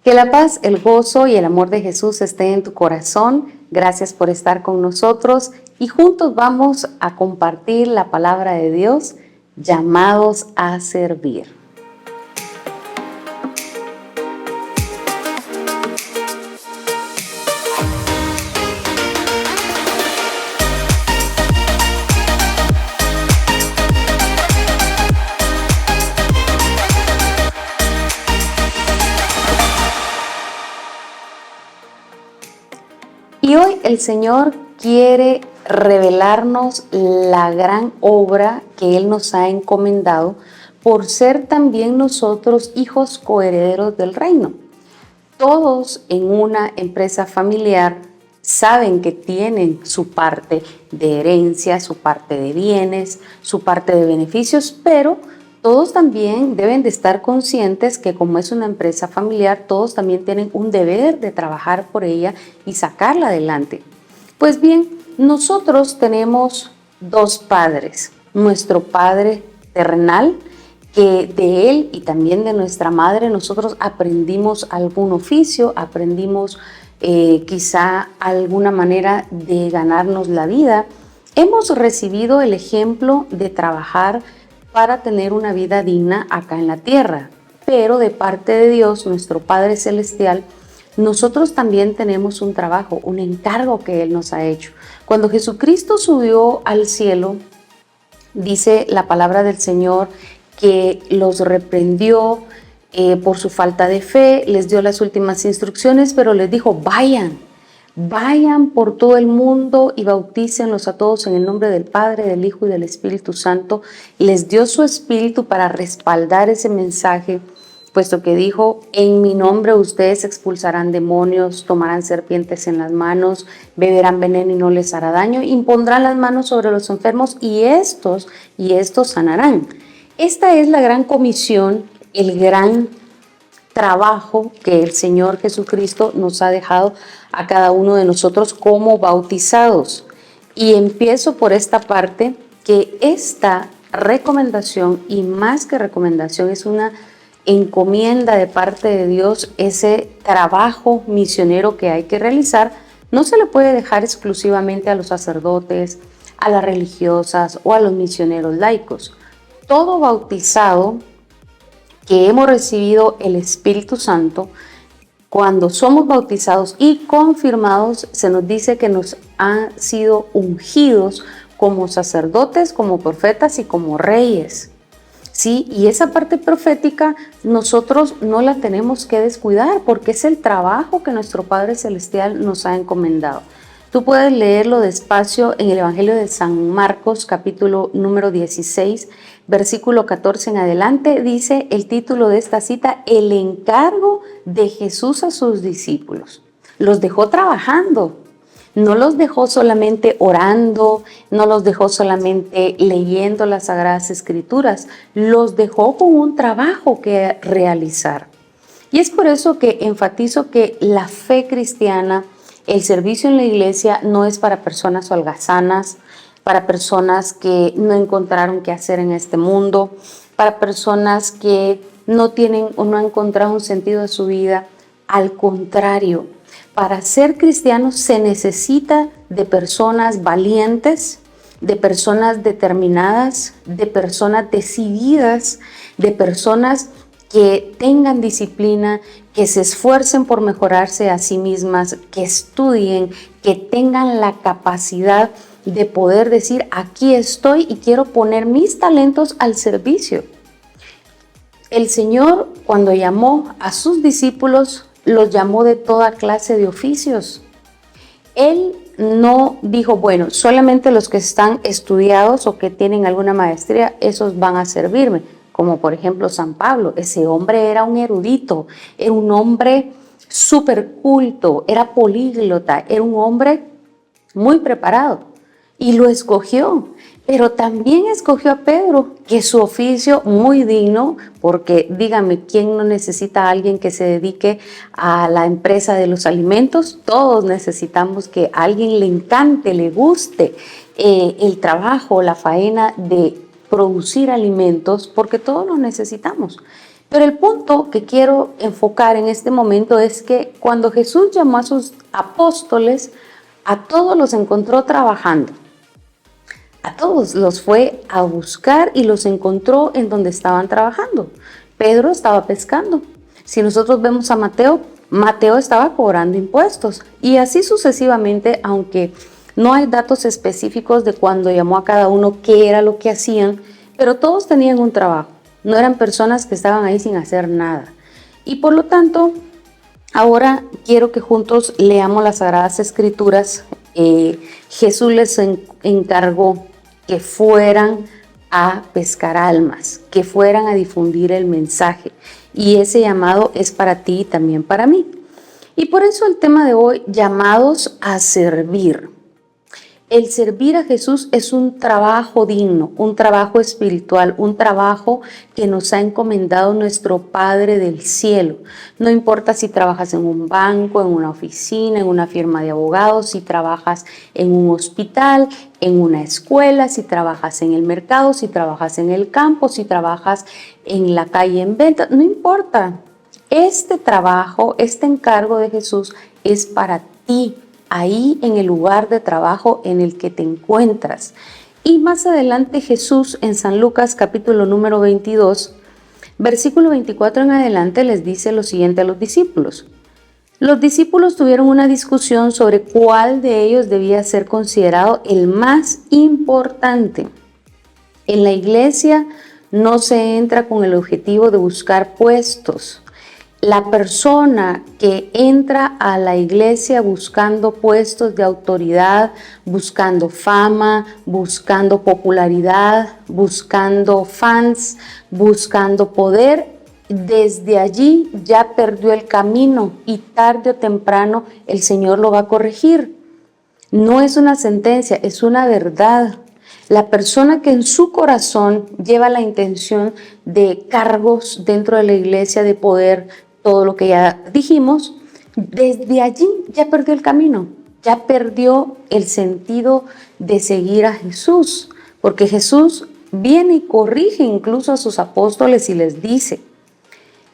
Que la paz, el gozo y el amor de Jesús estén en tu corazón. Gracias por estar con nosotros y juntos vamos a compartir la palabra de Dios, llamados a servir. Y hoy el Señor quiere revelarnos la gran obra que Él nos ha encomendado por ser también nosotros hijos coherederos del reino. Todos en una empresa familiar saben que tienen su parte de herencia, su parte de bienes, su parte de beneficios, pero todos también deben de estar conscientes que como es una empresa familiar, todos también tienen un deber de trabajar por ella y sacarla adelante. Pues bien, nosotros tenemos dos padres. Nuestro padre terrenal, que de él y también de nuestra madre nosotros aprendimos algún oficio, aprendimos quizá alguna manera de ganarnos la vida. Hemos recibido el ejemplo de trabajar para tener una vida digna acá en la tierra. Pero de parte de Dios, nuestro Padre Celestial, nosotros también tenemos un trabajo, un encargo que Él nos ha hecho. Cuando Jesucristo subió al cielo, dice la palabra del Señor que los reprendió por su falta de fe, les dio las últimas instrucciones, pero les dijo, vayan por todo el mundo y bautícenlos a todos en el nombre del Padre, del Hijo y del Espíritu Santo. Les dio su Espíritu para respaldar ese mensaje, puesto que dijo, en mi nombre ustedes expulsarán demonios, tomarán serpientes en las manos, beberán veneno y no les hará daño, impondrán las manos sobre los enfermos y estos sanarán. Esta es la gran comisión, el gran trabajo que el Señor Jesucristo nos ha dejado a cada uno de nosotros como bautizados. Y empiezo por esta parte, que esta recomendación, y más que recomendación, es una encomienda de parte de Dios. Ese trabajo misionero que hay que realizar no se le puede dejar exclusivamente a los sacerdotes, a las religiosas o a los misioneros laicos. Todo bautizado que hemos recibido el Espíritu Santo, cuando somos bautizados y confirmados, se nos dice que nos han sido ungidos como sacerdotes, como profetas y como reyes. ¿Sí? Y esa parte profética nosotros no la tenemos que descuidar porque es el trabajo que nuestro Padre Celestial nos ha encomendado. Tú puedes leerlo despacio en el Evangelio de San Marcos, capítulo número 16, versículo 14 en adelante, dice el título de esta cita, el encargo de Jesús a sus discípulos. Los dejó trabajando, no los dejó solamente orando, no los dejó solamente leyendo las Sagradas Escrituras, los dejó con un trabajo que realizar. Y es por eso que enfatizo que la fe cristiana, el servicio en la iglesia no es para personas holgazanas, para personas que no encontraron qué hacer en este mundo, para personas que no tienen o no han encontrado un sentido de su vida. Al contrario, para ser cristiano se necesita de personas valientes, de personas determinadas, de personas decididas, de personas que tengan disciplina, que se esfuercen por mejorarse a sí mismas, que estudien, que tengan la capacidad de poder decir, aquí estoy y quiero poner mis talentos al servicio. El Señor, cuando llamó a sus discípulos, los llamó de toda clase de oficios. Él no dijo, bueno, solamente los que están estudiados o que tienen alguna maestría, esos van a servirme. Como por ejemplo San Pablo, ese hombre era un erudito, era un hombre súper culto, era políglota, era un hombre muy preparado y lo escogió. Pero también escogió a Pedro, que es su oficio muy digno, porque dígame, ¿quién no necesita a alguien que se dedique a la empresa de los alimentos? Todos necesitamos que a alguien le encante, le guste el trabajo, la faena de producir alimentos, porque todos los necesitamos. Pero el punto que quiero enfocar en este momento es que cuando Jesús llamó a sus apóstoles, a todos los encontró trabajando. A todos los fue a buscar y los encontró en donde estaban trabajando. Pedro estaba pescando. Si nosotros vemos a Mateo, Mateo estaba cobrando impuestos. Y así sucesivamente, aunque no hay datos específicos de cuando llamó a cada uno qué era lo que hacían, pero todos tenían un trabajo. No eran personas que estaban ahí sin hacer nada. Y por lo tanto, ahora quiero que juntos leamos las Sagradas Escrituras. Jesús les encargó que fueran a pescar almas, que fueran a difundir el mensaje. Y ese llamado es para ti y también para mí. Y por eso el tema de hoy, llamados a servir. El servir a Jesús es un trabajo digno, un trabajo espiritual, un trabajo que nos ha encomendado nuestro Padre del cielo. No importa si trabajas en un banco, en una oficina, en una firma de abogados, si trabajas en un hospital, en una escuela, si trabajas en el mercado, si trabajas en el campo, si trabajas en la calle en venta, no importa. Este trabajo, este encargo de Jesús es para ti, ahí en el lugar de trabajo en el que te encuentras. Y más adelante Jesús en San Lucas capítulo número 22, versículo 24 en adelante les dice lo siguiente a los discípulos. Los discípulos tuvieron una discusión sobre cuál de ellos debía ser considerado el más importante. En la iglesia no se entra con el objetivo de buscar puestos. La persona que entra a la iglesia buscando puestos de autoridad, buscando fama, buscando popularidad, buscando fans, buscando poder, desde allí ya perdió el camino y tarde o temprano el Señor lo va a corregir. No es una sentencia, es una verdad. La persona que en su corazón lleva la intención de cargos dentro de la iglesia, de poder, todo lo que ya dijimos, desde allí ya perdió el camino, ya perdió el sentido de seguir a Jesús, porque Jesús viene y corrige incluso a sus apóstoles y les dice,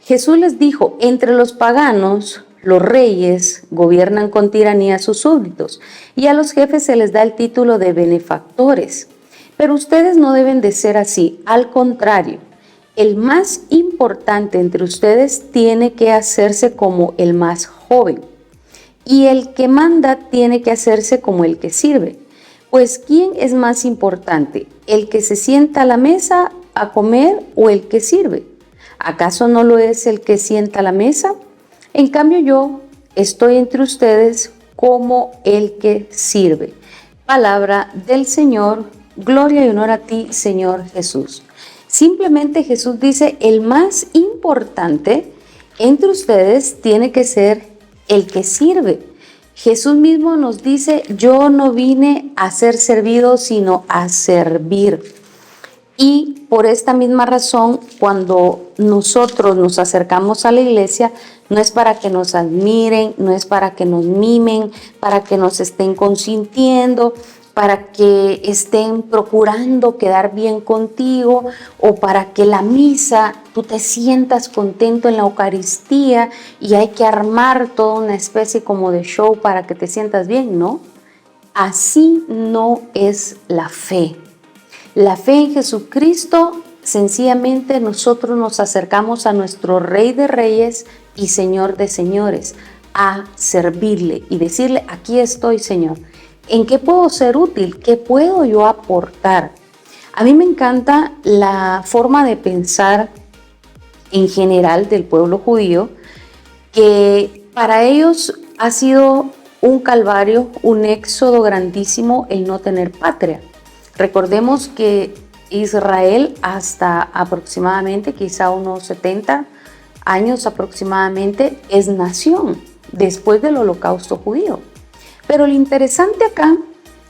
Jesús les dijo, entre los paganos, los reyes gobiernan con tiranía a sus súbditos y a los jefes se les da el título de benefactores, pero ustedes no deben de ser así, al contrario. El más importante entre ustedes tiene que hacerse como el más joven y el que manda tiene que hacerse como el que sirve. Pues ¿quién es más importante? ¿El que se sienta a la mesa a comer o el que sirve? ¿Acaso no lo es el que sienta a la mesa? En cambio yo estoy entre ustedes como el que sirve. Palabra del Señor, gloria y honor a ti, Señor Jesús. Simplemente Jesús dice, el más importante entre ustedes tiene que ser el que sirve. Jesús mismo nos dice, yo no vine a ser servido, sino a servir. Y por esta misma razón, cuando nosotros nos acercamos a la iglesia, no es para que nos admiren, no es para que nos mimen, para que nos estén consintiendo, para que estén procurando quedar bien contigo o para que la misa tú te sientas contento en la Eucaristía y hay que armar toda una especie como de show para que te sientas bien, ¿no? Así no es la fe. La fe en Jesucristo, sencillamente nosotros nos acercamos a nuestro Rey de Reyes y Señor de Señores a servirle y decirle, aquí estoy, Señor. ¿En qué puedo ser útil? ¿Qué puedo yo aportar? A mí me encanta la forma de pensar en general del pueblo judío, que para ellos ha sido un calvario, un éxodo grandísimo el no tener patria. Recordemos que Israel hasta aproximadamente, quizá unos 70 años aproximadamente, es nación después del Holocausto judío. Pero lo interesante acá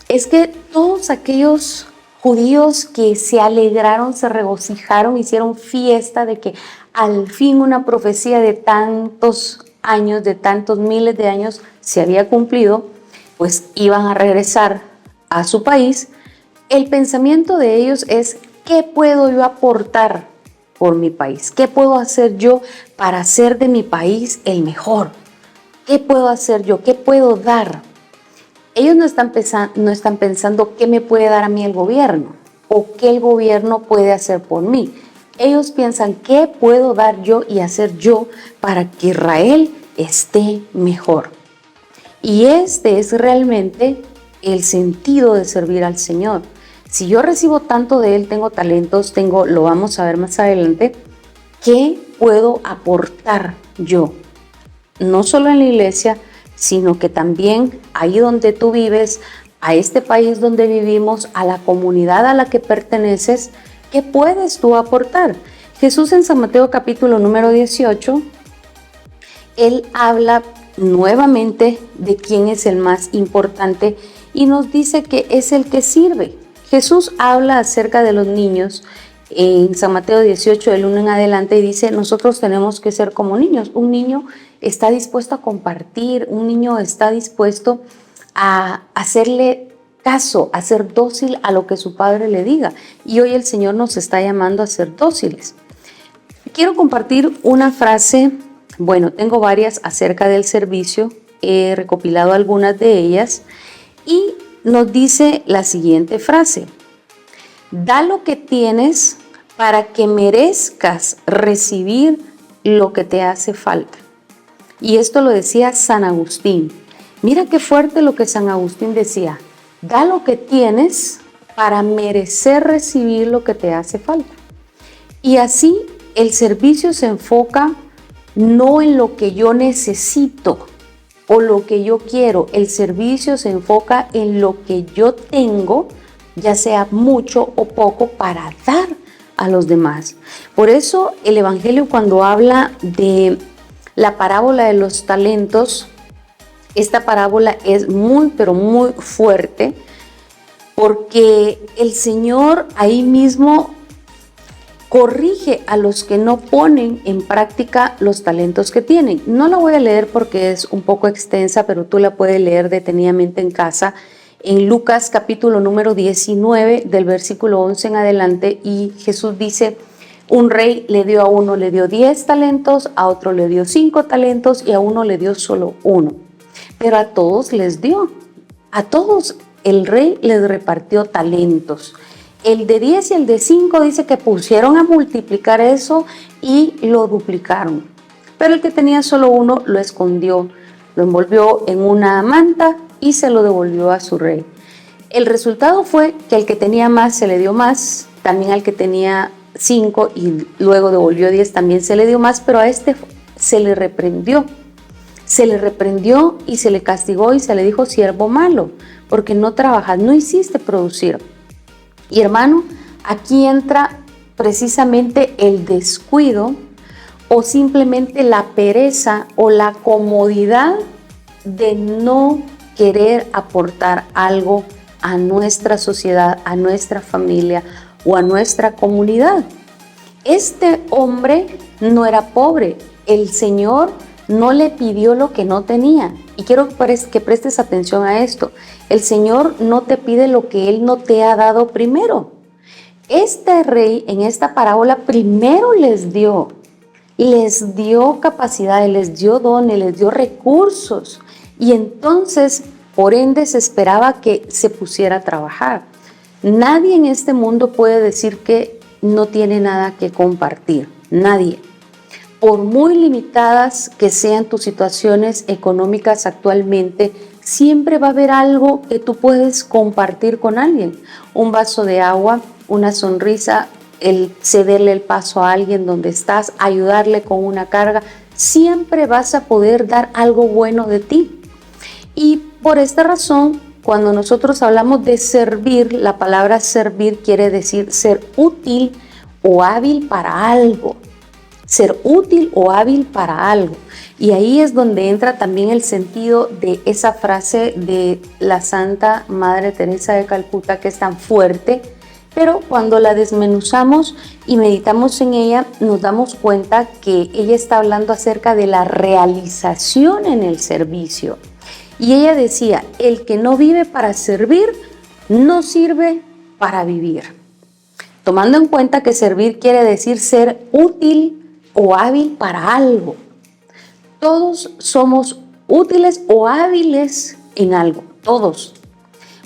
es que todos aquellos judíos que se alegraron, se regocijaron, hicieron fiesta de que al fin una profecía de tantos años, de tantos miles de años se había cumplido, pues iban a regresar a su país. El pensamiento de ellos es, ¿qué puedo yo aportar por mi país? ¿Qué puedo hacer yo para hacer de mi país el mejor? ¿Qué puedo hacer yo? ¿Qué puedo dar? Ellos no están pensando qué me puede dar a mí el gobierno o qué el gobierno puede hacer por mí. Ellos piensan qué puedo dar yo y hacer yo para que Israel esté mejor. Y este es realmente el sentido de servir al Señor. Si yo recibo tanto de Él, tengo talentos, lo vamos a ver más adelante, ¿qué puedo aportar yo? No solo en la iglesia, sino que también ahí donde tú vives, a este país donde vivimos, a la comunidad a la que perteneces, ¿qué puedes tú aportar? Jesús en San Mateo capítulo número 18, Él habla nuevamente de quién es el más importante y nos dice que es el que sirve. Jesús habla acerca de los niños en San Mateo 18, del 1 en adelante, y dice, nosotros tenemos que ser como niños. Un niño está dispuesto a compartir, un niño está dispuesto a hacerle caso, a ser dócil a lo que su padre le diga. Y hoy el Señor nos está llamando a ser dóciles. Quiero compartir una frase, bueno, tengo varias acerca del servicio, he recopilado algunas de ellas y nos dice la siguiente frase: da lo que tienes para que merezcas recibir lo que te hace falta. Y esto lo decía San Agustín. Mira qué fuerte lo que San Agustín decía. Da lo que tienes para merecer recibir lo que te hace falta. Y así el servicio se enfoca no en lo que yo necesito o lo que yo quiero. El servicio se enfoca en lo que yo tengo, ya sea mucho o poco, para dar a los demás. Por eso el Evangelio, cuando habla de la parábola de los talentos, esta parábola es muy, pero muy fuerte, porque el Señor ahí mismo corrige a los que no ponen en práctica los talentos que tienen. No la voy a leer porque es un poco extensa, pero tú la puedes leer detenidamente en casa, en Lucas capítulo número 19, del versículo 11 en adelante, y Jesús dice, un rey a uno le dio 10 talentos, a otro le dio 5 talentos y a uno le dio solo 1. Pero a todos les dio, a todos el rey les repartió talentos. El de 10 y el de 5 dice que pusieron a multiplicar eso y lo duplicaron. Pero el que tenía solo 1 lo escondió, lo envolvió en una manta y se lo devolvió a su rey. El resultado fue que al que tenía más se le dio más, también al que tenía 5 y luego devolvió 10 también se le dio más, pero a este se le reprendió. Se le reprendió y se le castigó y se le dijo, siervo malo, porque no trabajas, no hiciste producir. Y hermano, aquí entra precisamente el descuido o simplemente la pereza o la comodidad de no querer aportar algo a nuestra sociedad, a nuestra familia o a nuestra comunidad. Este hombre no era pobre, el Señor no le pidió lo que no tenía. Y quiero que prestes atención a esto. El Señor no te pide lo que Él no te ha dado primero. Este rey en esta parábola primero les dio capacidades, les dio dones, les dio recursos. Y entonces, por ende, se esperaba que se pusiera a trabajar. Nadie en este mundo puede decir que no tiene nada que compartir. Nadie. Por muy limitadas que sean tus situaciones económicas actualmente, siempre va a haber algo que tú puedes compartir con alguien. Un vaso de agua, una sonrisa, el cederle el paso a alguien donde estás, ayudarle con una carga. Siempre vas a poder dar algo bueno de ti. Y por esta razón, cuando nosotros hablamos de servir, la palabra servir quiere decir ser útil o hábil para algo. Ser útil o hábil para algo. Y ahí es donde entra también el sentido de esa frase de la Santa Madre Teresa de Calcuta, que es tan fuerte, pero cuando la desmenuzamos y meditamos en ella, nos damos cuenta que ella está hablando acerca de la realización en el servicio. Y ella decía, el que no vive para servir, no sirve para vivir. tomando en cuenta que servir quiere decir ser útil o hábil para algo. Todos somos útiles o hábiles en algo, todos.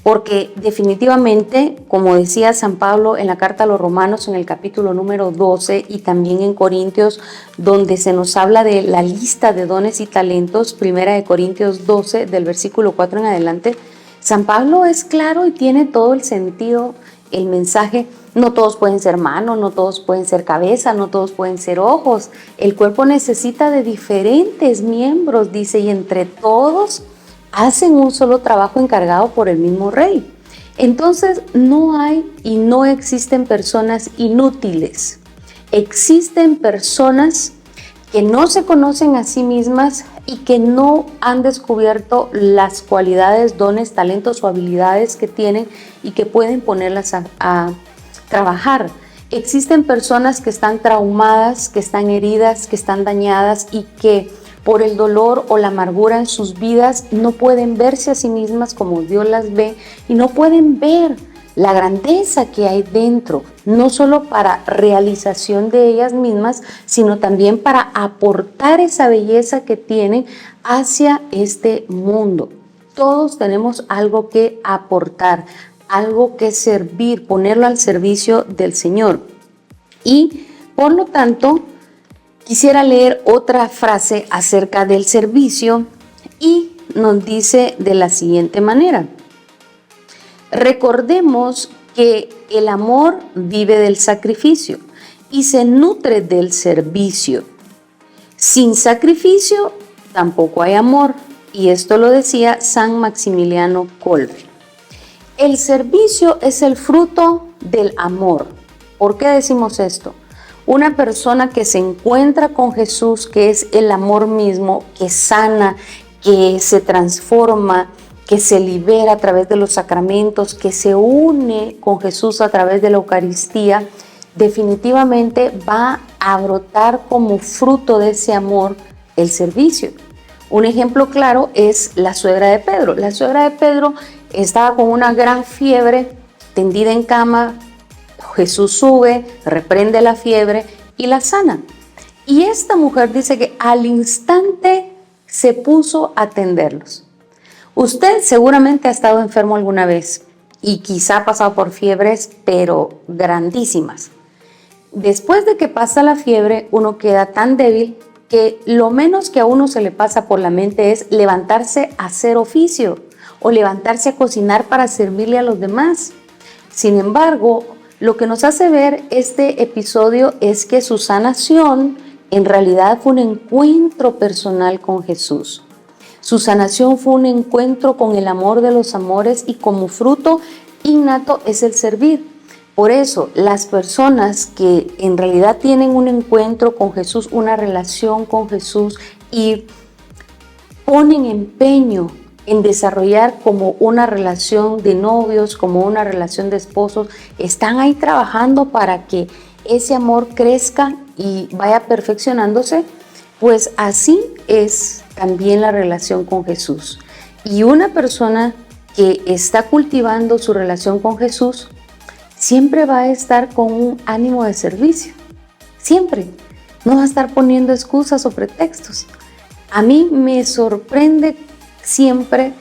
Porque definitivamente, como decía San Pablo en la carta a los Romanos en el capítulo número 12 y también en Corintios, donde se nos habla de la lista de dones y talentos, primera de Corintios 12, del versículo 4 en adelante, San Pablo es claro y tiene todo el sentido, el mensaje. No todos pueden ser manos, no todos pueden ser cabeza, no todos pueden ser ojos. El cuerpo necesita de diferentes miembros, dice, y entre todos hacen un solo trabajo encargado por el mismo Rey. Entonces no hay y no existen personas inútiles. Existen personas que no se conocen a sí mismas y que no han descubierto las cualidades, dones, talentos o habilidades que tienen y que pueden ponerlas a trabajar. Existen personas que están traumadas, que están heridas, que están dañadas y que por el dolor o la amargura en sus vidas no pueden verse a sí mismas como Dios las ve y no pueden ver la grandeza que hay dentro, no solo para realización de ellas mismas, sino también para aportar esa belleza que tienen hacia este mundo. Todos tenemos algo que aportar, algo que servir, ponerlo al servicio del Señor. Y por lo tanto, quisiera leer otra frase acerca del servicio y nos dice de la siguiente manera: recordemos que el amor vive del sacrificio y se nutre del servicio. Sin sacrificio tampoco hay amor, y esto lo decía San Maximiliano Kolbe. El servicio es el fruto del amor. ¿Por qué decimos esto? Una persona que se encuentra con Jesús, que es el amor mismo, que sana, que se transforma, que se libera a través de los sacramentos, que se une con Jesús a través de la Eucaristía, definitivamente va a brotar como fruto de ese amor el servicio. Un ejemplo claro es la suegra de Pedro. La suegra de Pedro estaba con una gran fiebre, tendida en cama. Jesús sube, reprende la fiebre y la sana. Y esta mujer dice que al instante se puso a atenderlos. Usted seguramente ha estado enfermo alguna vez y quizá ha pasado por fiebres, pero grandísimas. Después de que pasa la fiebre, uno queda tan débil que lo menos que a uno se le pasa por la mente es levantarse a hacer oficio o levantarse a cocinar para servirle a los demás. Sin embargo, lo que nos hace ver este episodio es que su sanación en realidad fue un encuentro personal con Jesús. Su sanación fue un encuentro con el amor de los amores y como fruto innato es el servir. Por eso, las personas que en realidad tienen un encuentro con Jesús, una relación con Jesús y ponen empeño en desarrollar como una relación de novios, como una relación de esposos, están ahí trabajando para que ese amor crezca y vaya perfeccionándose, pues así es también la relación con Jesús. Y una persona que está cultivando su relación con Jesús siempre va a estar con un ánimo de servicio, siempre. No va a estar poniendo excusas o pretextos. A mí me sorprende siempre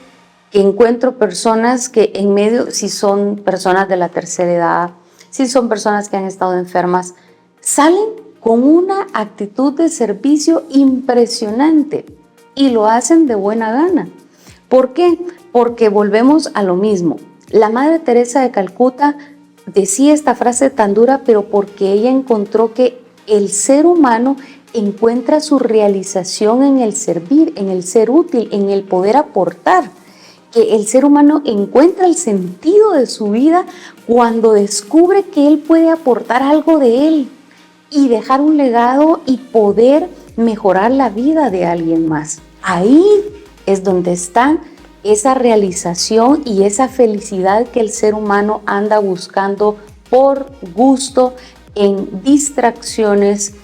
que encuentro personas que en medio, si son personas de la tercera edad, si son personas que han estado enfermas, salen con una actitud de servicio impresionante y lo hacen de buena gana. ¿Por qué? Porque volvemos a lo mismo. La Madre Teresa de Calcuta decía esta frase tan dura, pero porque ella encontró que el ser humano encuentra su realización en el servir, en el ser útil, en el poder aportar. Que el ser humano encuentra el sentido de su vida cuando descubre que él puede aportar algo de él y dejar un legado y poder mejorar la vida de alguien más. Ahí es donde está esa realización y esa felicidad que el ser humano anda buscando por gusto en distracciones,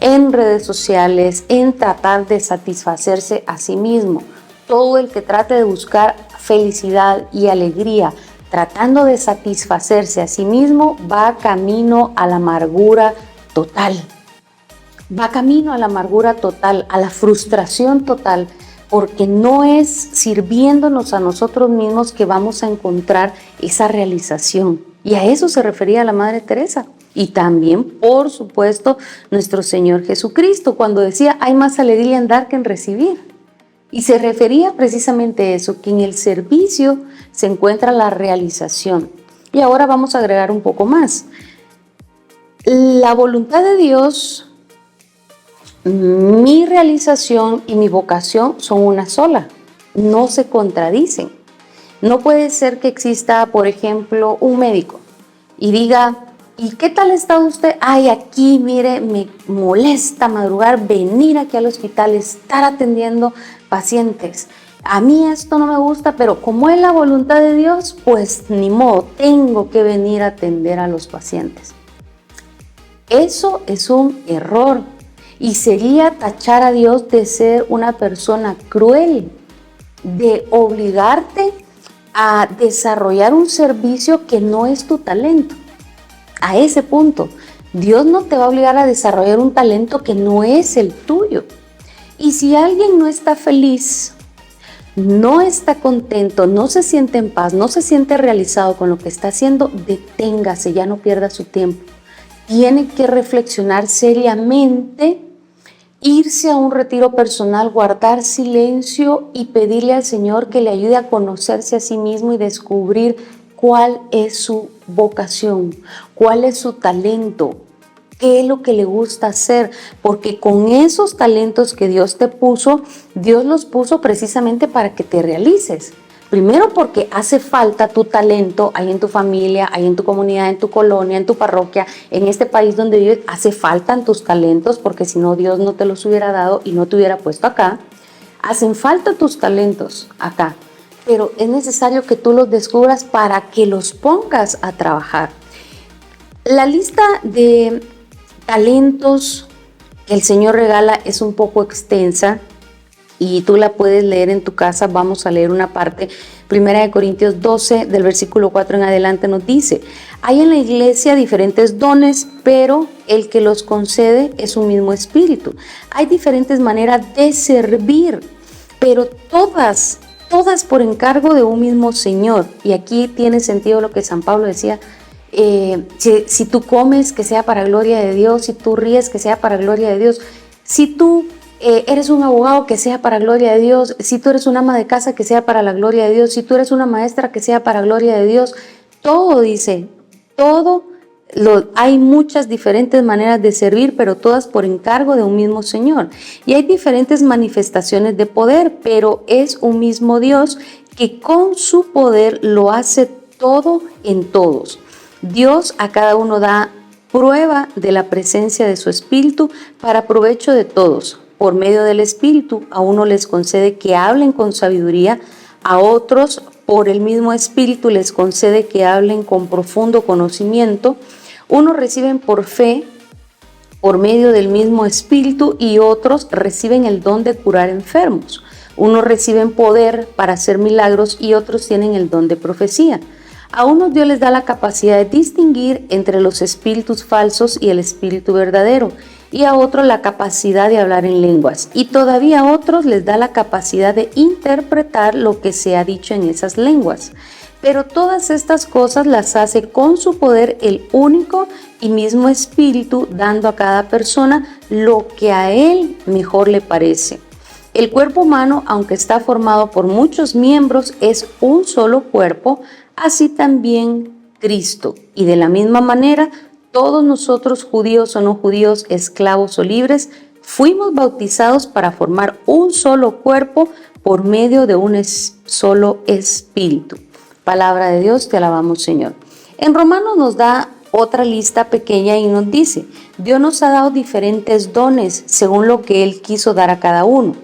en redes sociales, en tratar de satisfacerse a sí mismo. Todo el que trate de buscar felicidad y alegría tratando de satisfacerse a sí mismo, va camino a la amargura total. Va camino a la amargura total, a la frustración total, porque no es sirviéndonos a nosotros mismos que vamos a encontrar esa realización. Y a eso se refería la Madre Teresa. Y también, por supuesto, nuestro Señor Jesucristo, cuando decía, hay más alegría en dar que en recibir. Y se refería precisamente a eso, que en el servicio se encuentra la realización. Y ahora vamos a agregar un poco más. La voluntad de Dios, mi realización y mi vocación son una sola, no se contradicen. No puede ser que exista, por ejemplo, un médico y diga, ¿y qué tal está usted? Ay, aquí, mire, me molesta madrugar, venir aquí al hospital, estar atendiendo pacientes. A mí esto no me gusta, pero como es la voluntad de Dios, pues ni modo, tengo que venir a atender a los pacientes. Eso es un error y sería tachar a Dios de ser una persona cruel, de obligarte a desarrollar un servicio que no es tu talento. A ese punto, Dios no te va a obligar a desarrollar un talento que no es el tuyo. Y si alguien no está feliz, no está contento, no se siente en paz, no se siente realizado con lo que está haciendo, deténgase, ya no pierda su tiempo. Tiene que reflexionar seriamente, irse a un retiro personal, guardar silencio y pedirle al Señor que le ayude a conocerse a sí mismo y descubrir cuál es su vocación, cuál es su talento, qué es lo que le gusta hacer, porque con esos talentos que Dios te puso, Dios los puso precisamente para que te realices. Primero porque hace falta tu talento ahí en tu familia, ahí en tu comunidad, en tu colonia, en tu parroquia, en este país donde vives, hace falta tus talentos porque si no Dios no te los hubiera dado y no te hubiera puesto acá. Hacen falta tus talentos acá, pero es necesario que tú los descubras para que los pongas a trabajar. La lista de talentos que el Señor regala es un poco extensa y tú la puedes leer en tu casa. Vamos a leer una parte. 1 Corintios 12, del versículo 4 en adelante nos dice: hay en la iglesia diferentes dones, pero el que los concede es un mismo espíritu. Hay diferentes maneras de servir, pero todas por encargo de un mismo Señor. Y aquí tiene sentido lo que San Pablo decía: si tú comes, que sea para gloria de Dios; si tú ríes, que sea para gloria de Dios; si tú eres un abogado, que sea para gloria de Dios; si tú eres una ama de casa, que sea para la gloria de Dios; si tú eres una maestra, que sea para gloria de Dios. Todo dice, hay muchas diferentes maneras de servir, pero todas por encargo de un mismo Señor. Y hay diferentes manifestaciones de poder, pero es un mismo Dios que con su poder lo hace todo en todos. Dios a cada uno da prueba de la presencia de su Espíritu para provecho de todos. Por medio del Espíritu, a uno les concede que hablen con sabiduría, a otros por el mismo Espíritu les concede que hablen con profundo conocimiento. Unos reciben por fe, por medio del mismo Espíritu, y otros reciben el don de curar enfermos. Unos reciben poder para hacer milagros y otros tienen el don de profecía. A unos Dios les da la capacidad de distinguir entre los espíritus falsos y el espíritu verdadero, y a otros la capacidad de hablar en lenguas, y todavía a otros les da la capacidad de interpretar lo que se ha dicho en esas lenguas. Pero todas estas cosas las hace con su poder el único y mismo Espíritu, dando a cada persona lo que a él mejor le parece. El cuerpo humano, aunque está formado por muchos miembros, es un solo cuerpo, así también Cristo. Y de la misma manera, todos nosotros, judíos o no judíos, esclavos o libres, fuimos bautizados para formar un solo cuerpo por medio de un solo Espíritu. Palabra de Dios, te alabamos, Señor. En Romanos nos da otra lista pequeña y nos dice: Dios nos ha dado diferentes dones según lo que Él quiso dar a cada uno.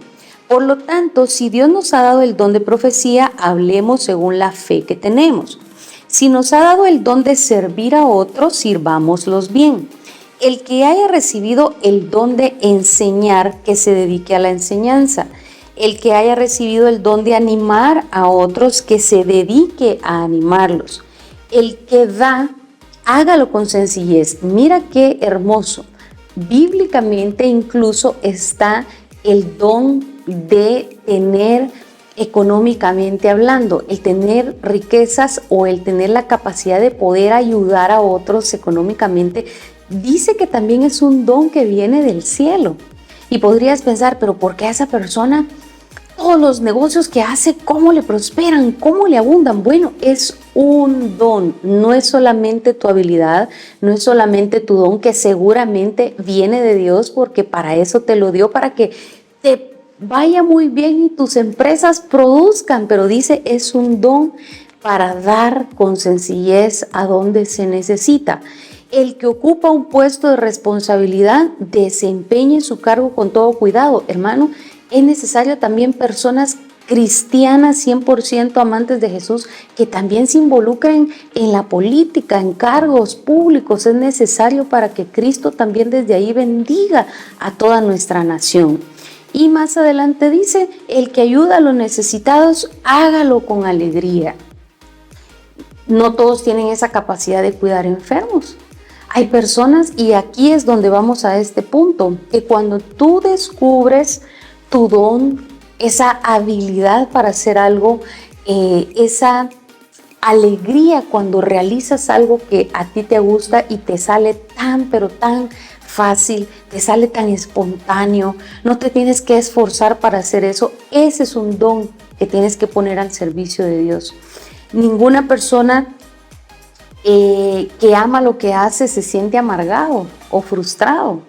Por lo tanto, si Dios nos ha dado el don de profecía, hablemos según la fe que tenemos. Si nos ha dado el don de servir a otros, sirvámoslos bien. El que haya recibido el don de enseñar, que se dedique a la enseñanza. El que haya recibido el don de animar a otros, que se dedique a animarlos. El que da, hágalo con sencillez. Mira qué hermoso. Bíblicamente incluso está el don de tener, económicamente hablando, el tener riquezas o el tener la capacidad de poder ayudar a otros económicamente. Dice que también es un don que viene del cielo. Y podrías pensar, pero ¿por qué a esa persona todos los negocios que hace, cómo le prosperan, cómo le abundan? Bueno, es un don, no es solamente tu habilidad, no es solamente tu don, que seguramente viene de Dios, porque para eso te lo dio, para que te vaya muy bien y tus empresas produzcan, pero dice, es un don para dar con sencillez a donde se necesita. El que ocupa un puesto de responsabilidad, desempeñe su cargo con todo cuidado. Hermano, es necesario también personas cristianas 100% amantes de Jesús que también se involucren en la política, en cargos públicos. Es necesario para que Cristo también desde ahí bendiga a toda nuestra nación. Y más adelante dice, el que ayuda a los necesitados, hágalo con alegría. No todos tienen esa capacidad de cuidar enfermos. Hay personas, y aquí es donde vamos a este punto, que cuando tú descubres tu don, esa habilidad para hacer algo, esa alegría cuando realizas algo que a ti te gusta y te sale tan, pero tan fácil, te sale tan espontáneo, no te tienes que esforzar para hacer eso. Ese es un don que tienes que poner al servicio de Dios. Ninguna persona que ama lo que hace se siente amargado o frustrado,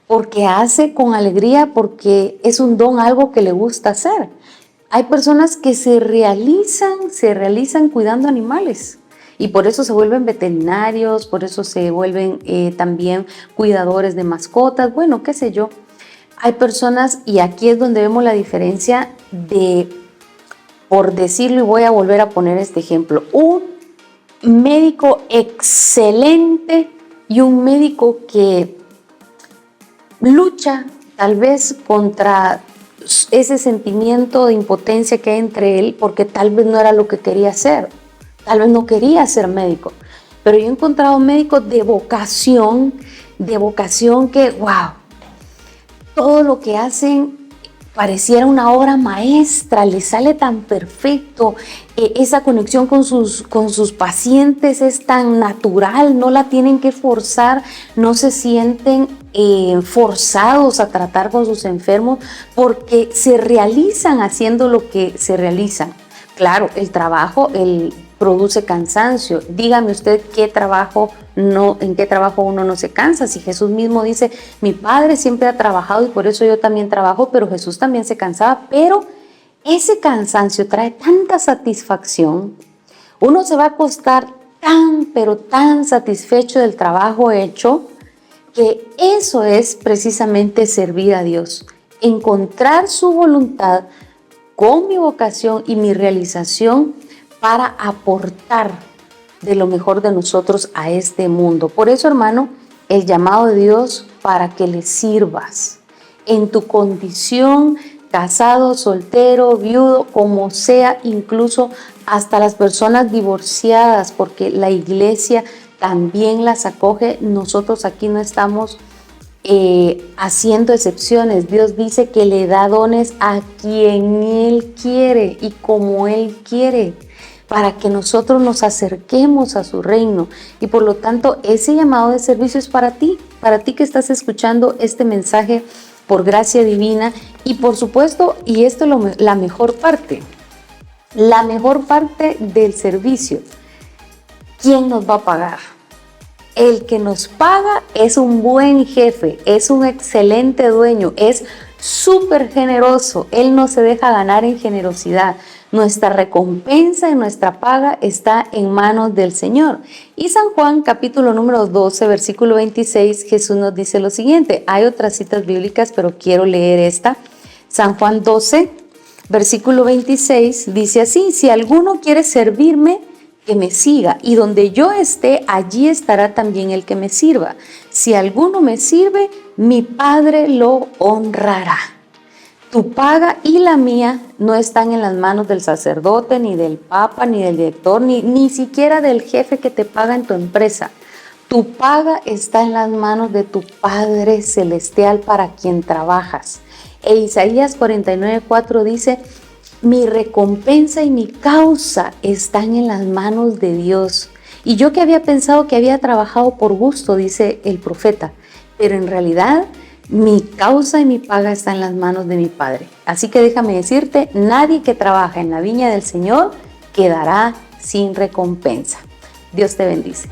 porque hace con alegría, porque es un don, algo que le gusta hacer. Hay personas que se realizan cuidando animales y por eso se vuelven veterinarios, por eso se vuelven también cuidadores de mascotas, bueno, qué sé yo. Hay personas, y aquí es donde vemos la diferencia de, por decirlo, y voy a volver a poner este ejemplo, un médico excelente y un médico que lucha tal vez contra ese sentimiento de impotencia que hay entre él, porque tal vez no era lo que quería hacer, tal vez no quería ser médico, pero yo he encontrado médicos de vocación que, wow, todo lo que hacen pareciera una obra maestra, les sale tan perfecto, esa conexión con sus pacientes es tan natural, no la tienen que forzar, no se sienten forzados a tratar con sus enfermos, porque se realizan haciendo lo que se realizan. Claro, el trabajo produce cansancio. Dígame usted en qué trabajo uno no se cansa. Si Jesús mismo dice, mi Padre siempre ha trabajado y por eso yo también trabajo, pero Jesús también se cansaba. Pero ese cansancio trae tanta satisfacción. Uno se va a acostar pero tan satisfecho del trabajo hecho, que eso es precisamente servir a Dios. Encontrar su voluntad con mi vocación y mi realización para aportar de lo mejor de nosotros a este mundo. Por eso, hermano, el llamado de Dios para que le sirvas en tu condición, casado, soltero, viudo, como sea, incluso hasta las personas divorciadas, porque la iglesia también las acoge. Nosotros aquí no estamos haciendo excepciones. Dios dice que le da dones a quien Él quiere y como Él quiere, para que nosotros nos acerquemos a su reino. Y por lo tanto, ese llamado de servicio es para ti que estás escuchando este mensaje por gracia divina. Y por supuesto, y esto es la mejor parte del servicio, ¿quién nos va a pagar? El que nos paga es un buen jefe, es un excelente dueño, es súper generoso. Él no se deja ganar en generosidad. Nuestra recompensa y nuestra paga está en manos del Señor. Y San Juan, capítulo número 12, versículo 26, Jesús nos dice lo siguiente. Hay otras citas bíblicas, pero quiero leer esta. San Juan 12, versículo 26, dice así: si alguno quiere servirme, que me siga, y donde yo esté, allí estará también el que me sirva. Si alguno me sirve, mi Padre lo honrará. Tu paga y la mía no están en las manos del sacerdote, ni del papa, ni del director, ni siquiera del jefe que te paga en tu empresa. Tu paga está en las manos de tu Padre Celestial para quien trabajas. E Isaías 49:4 dice: mi recompensa y mi causa están en las manos de Dios. Y yo que había pensado que había trabajado por gusto, dice el profeta, pero en realidad mi causa y mi paga están en las manos de mi Padre. Así que déjame decirte, nadie que trabaja en la viña del Señor quedará sin recompensa. Dios te bendice.